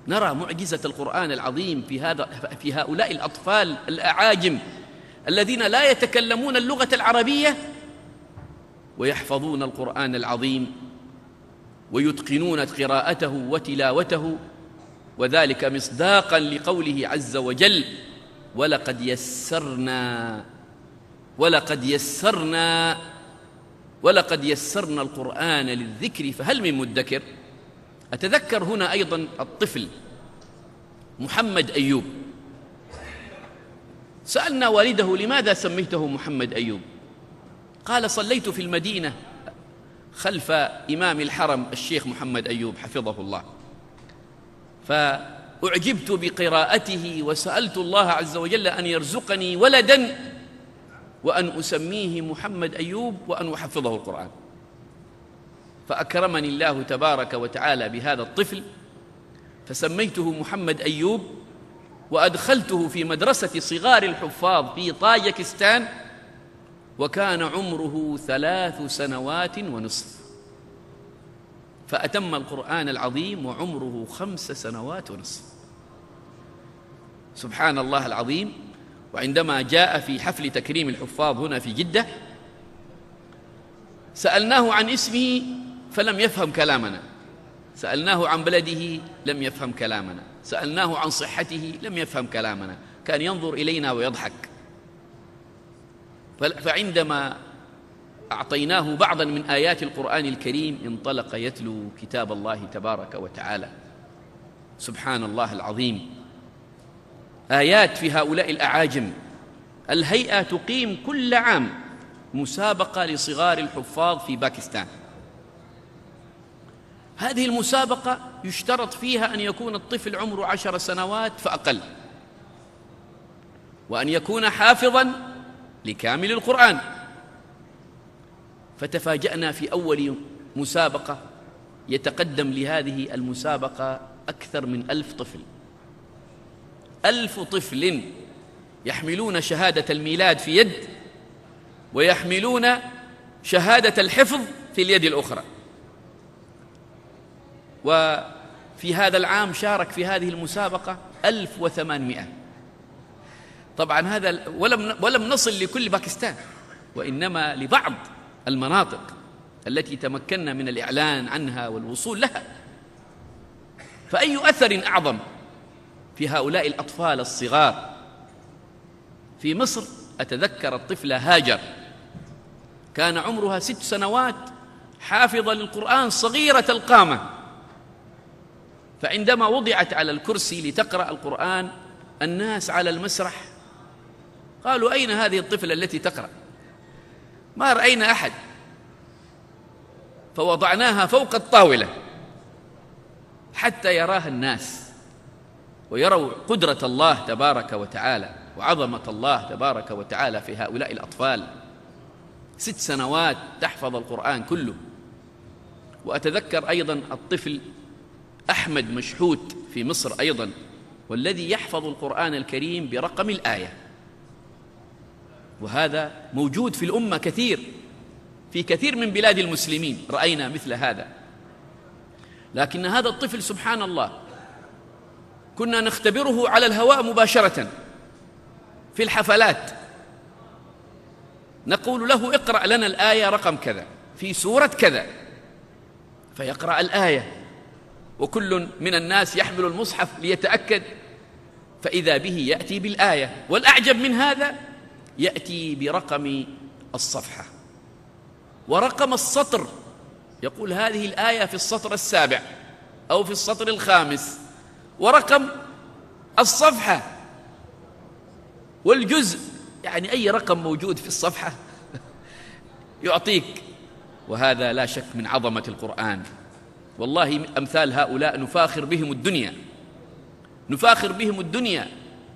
نرى معجزة القرآن العظيم في هؤلاء الأطفال الأعاجم الذين لا يتكلمون اللغة العربية ويحفظون القرآن العظيم ويتقنون قراءته وتلاوته، وذلك مصداقا لقوله عز وجل: ولقد يسرنا القرآن للذكر فهل من مدكر. أتذكر هنا أيضا الطفل محمد أيوب. سألنا والده: لماذا سميته محمد أيوب؟ قال: صليت في المدينة خلف إمام الحرم الشيخ محمد أيوب حفظه الله، فأعجبت بقراءته وسألت الله عز وجل أن يرزقني ولدا وأن أسميه محمد أيوب وأن أحفظه القرآن، فأكرمني الله تبارك وتعالى بهذا الطفل فسميته محمد أيوب، وأدخلته في مدرسة صغار الحفاظ في طاجكستان، وكان عمره 3 سنوات ونصف، فأتم القرآن العظيم وعمره 5 سنوات ونصف. سبحان الله العظيم. وعندما جاء في حفل تكريم الحفاظ هنا في جدة سألناه عن اسمه فلم يفهم كلامنا، سألناه عن بلده لم يفهم كلامنا، سألناه عن صحته لم يفهم كلامنا، كان ينظر إلينا ويضحك. فعندما أعطيناه بعضا من آيات القرآن الكريم انطلق يتلو كتاب الله تبارك وتعالى. سبحان الله العظيم. آيات في هؤلاء الأعاجم. الهيئة تقيم كل عام مسابقة لصغار الحفاظ في باكستان. هذه المسابقة يشترط فيها أن يكون الطفل عمره 10 سنوات فأقل، وأن يكون حافظاً لكامل القرآن. فتفاجأنا في أول مسابقة يتقدم لهذه المسابقة أكثر من 1000 طفل، 1000 طفل يحملون شهادة الميلاد في يد ويحملون شهادة الحفظ في اليد الأخرى. وفي هذا العام شارك في هذه المسابقة 1800. طبعا هذا ولم نصل لكل باكستان، وإنما لبعض المناطق التي تمكنا من الإعلان عنها والوصول لها. فأي أثر أعظم في هؤلاء الأطفال الصغار. في مصر أتذكر الطفلة هاجر كان عمرها 6 سنوات، حافظة للقرآن صغيرة القامة، فعندما وضعت على الكرسي لتقرأ القرآن الناس على المسرح قالوا: أين هذه الطفلة التي تقرأ؟ ما رأينا أحد، فوضعناها فوق الطاولة حتى يراها الناس ويروا قدرة الله تبارك وتعالى وعظمة الله تبارك وتعالى في هؤلاء الأطفال. 6 سنوات تحفظ القرآن كله. وأتذكر أيضا الطفل أحمد مشحوت في مصر أيضا، والذي يحفظ القرآن الكريم برقم الآية، وهذا موجود في الأمة كثير، في كثير من بلاد المسلمين رأينا مثل هذا. لكن هذا الطفل سبحان الله كنا نختبره على الهواء مباشرة في الحفلات، نقول له: اقرأ لنا الآية رقم كذا في سورة كذا، فيقرأ الآية، وكل من الناس يحمل المصحف ليتأكد، فإذا به يأتي بالآية، والأعجب من هذا يأتي برقم الصفحة ورقم السطر، يقول: هذه الآية في السطر 7 أو في السطر 5، ورقم الصفحة والجزء، يعني أي رقم موجود في الصفحة يعطيك. وهذا لا شك من عظمة القرآن. والله أمثال هؤلاء نفاخر بهم الدنيا، نفاخر بهم الدنيا،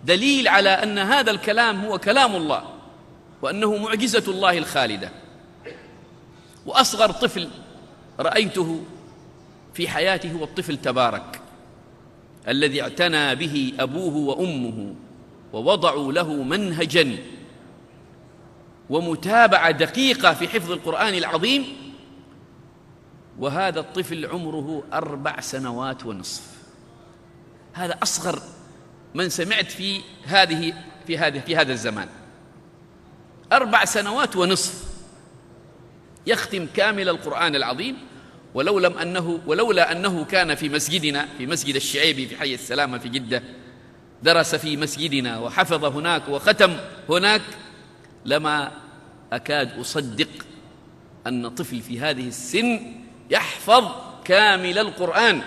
دليل على أن هذا الكلام هو كلام الله وأنه معجزة الله الخالدة. وأصغر طفل رأيته في حياته هو الطفل تبارك، الذي اعتنى به أبوه وأمه ووضعوا له منهجا ومتابعة دقيقة في حفظ القرآن العظيم، وهذا الطفل عمره 4 سنوات ونصف. هذا أصغر من سمعت في هذا الزمان. 4 سنوات ونصف يختم كامل القرآن العظيم، ولولا أنه كان في مسجدنا، في مسجد الشعيبي في حي السلامة في جدة، درس في مسجدنا وحفظ هناك وختم هناك، لما أكاد أصدق أن طفل في هذه السن يحفظ كامل القرآن.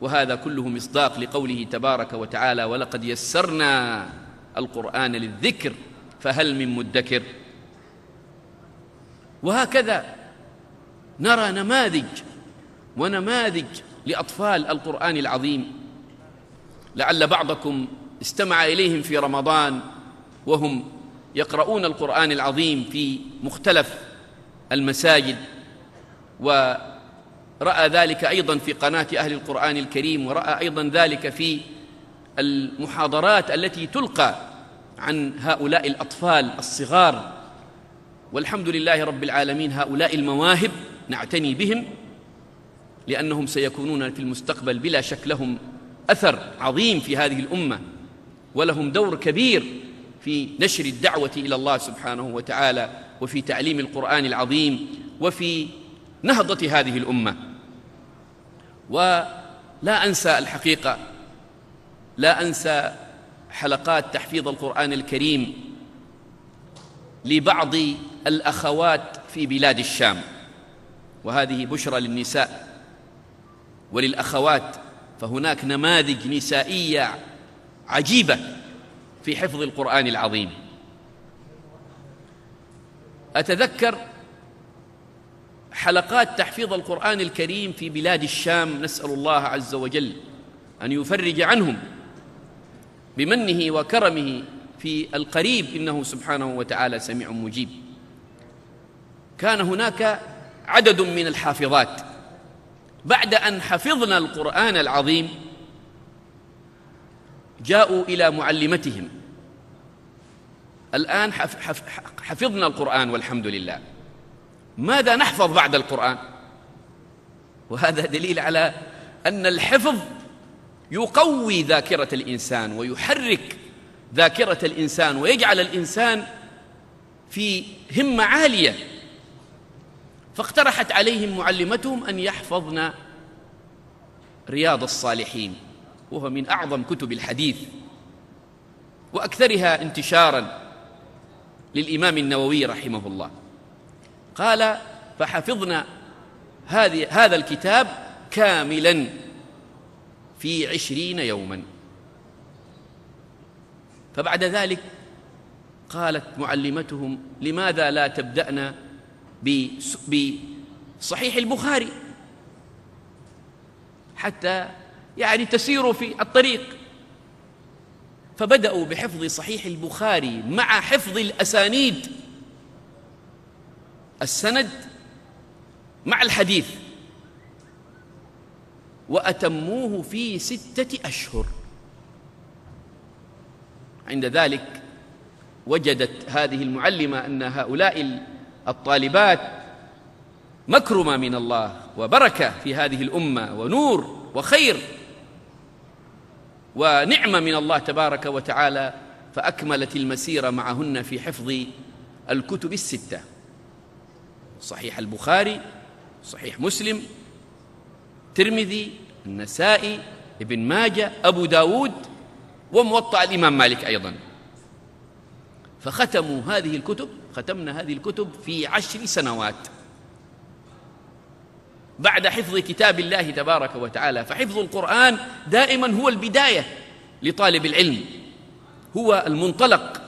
وهذا كله مصداق لقوله تبارك وتعالى: ولقد يسرنا القرآن للذكر فهل من مدكر. وهكذا نرى نماذج لأطفال القرآن العظيم، لعل بعضكم استمع إليهم في رمضان وهم يقرؤون القرآن العظيم في مختلف المساجد، ورأى ذلك أيضا في قناة أهل القرآن الكريم، ورأى أيضا ذلك في المحاضرات التي تلقى عن هؤلاء الأطفال الصغار. والحمد لله رب العالمين، هؤلاء المواهب نعتني بهم، لأنهم سيكونون في المستقبل بلا شك لهم أثر عظيم في هذه الأمة، ولهم دور كبير في نشر الدعوة إلى الله سبحانه وتعالى، وفي تعليم القرآن العظيم، وفي نهضة هذه الأمة. ولا أنسى الحقيقة، لا أنسى حلقات تحفيظ القرآن الكريم لبعض الأخوات في بلاد الشام، وهذه بشرى للنساء وللأخوات، فهناك نماذج نسائية عجيبة في حفظ القرآن العظيم. أتذكر حلقات تحفيظ القرآن الكريم في بلاد الشام، نسأل الله عز وجل أن يفرج عنهم بمنه وكرمه في القريب، إنه سبحانه وتعالى سميع مجيب. كان هناك عدد من الحافظات بعد أن حفظنا القرآن العظيم جاءوا إلى معلمتهم: الآن حفظنا القرآن والحمد لله، ماذا نحفظ بعد القرآن؟ وهذا دليل على أن الحفظ يقوي ذاكرة الإنسان ويحرك ذاكرة الإنسان ويجعل الإنسان في همة عالية. فاقترحت عليهم معلمتهم أن يحفظن رياض الصالحين، وهو من أعظم كتب الحديث وأكثرها انتشاراً للإمام النووي رحمه الله. قال: فحفظنا هذا الكتاب كاملاً في 20 يوماً. فبعد ذلك قالت معلمتهم: لماذا لا تبدأنا بصحيح البخاري حتى تسيروا في الطريق؟ فبدأوا بحفظ صحيح البخاري مع حفظ الأسانيد، السند مع الحديث، وأتموه في 6 أشهر. عند ذلك وجدت هذه المعلمة أن هؤلاء الطالبات مكرمة من الله وبركة في هذه الأمة ونور وخير ونعمة من الله تبارك وتعالى، فأكملت المسيرة معهن في حفظ الكتب 6: صحيح البخاري، صحيح مسلم، ترمذي، النسائي، ابن ماجه، أبو داود، وموطأ الإمام مالك أيضا. فختمنا هذه الكتب في 10 سنوات بعد حفظ كتاب الله تبارك وتعالى. فحفظ القرآن دائما هو البداية لطالب العلم، هو المنطلق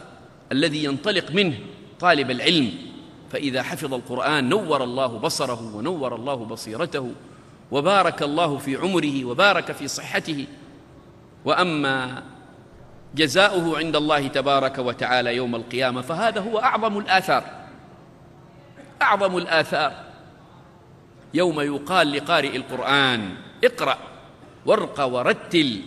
الذي ينطلق منه طالب العلم. فإذا حفظ القرآن نور الله بصره ونور الله بصيرته، وبارك الله في عمره وبارك في صحته. وأما جزاؤه عند الله تبارك وتعالى يوم القيامة فهذا هو أعظم الآثار، يوم يقال لقارئ القرآن: اقرأ وارق ورتل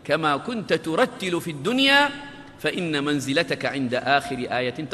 كما كنت ترتل في الدنيا، فإن منزلتك عند آخر آية تقرأ.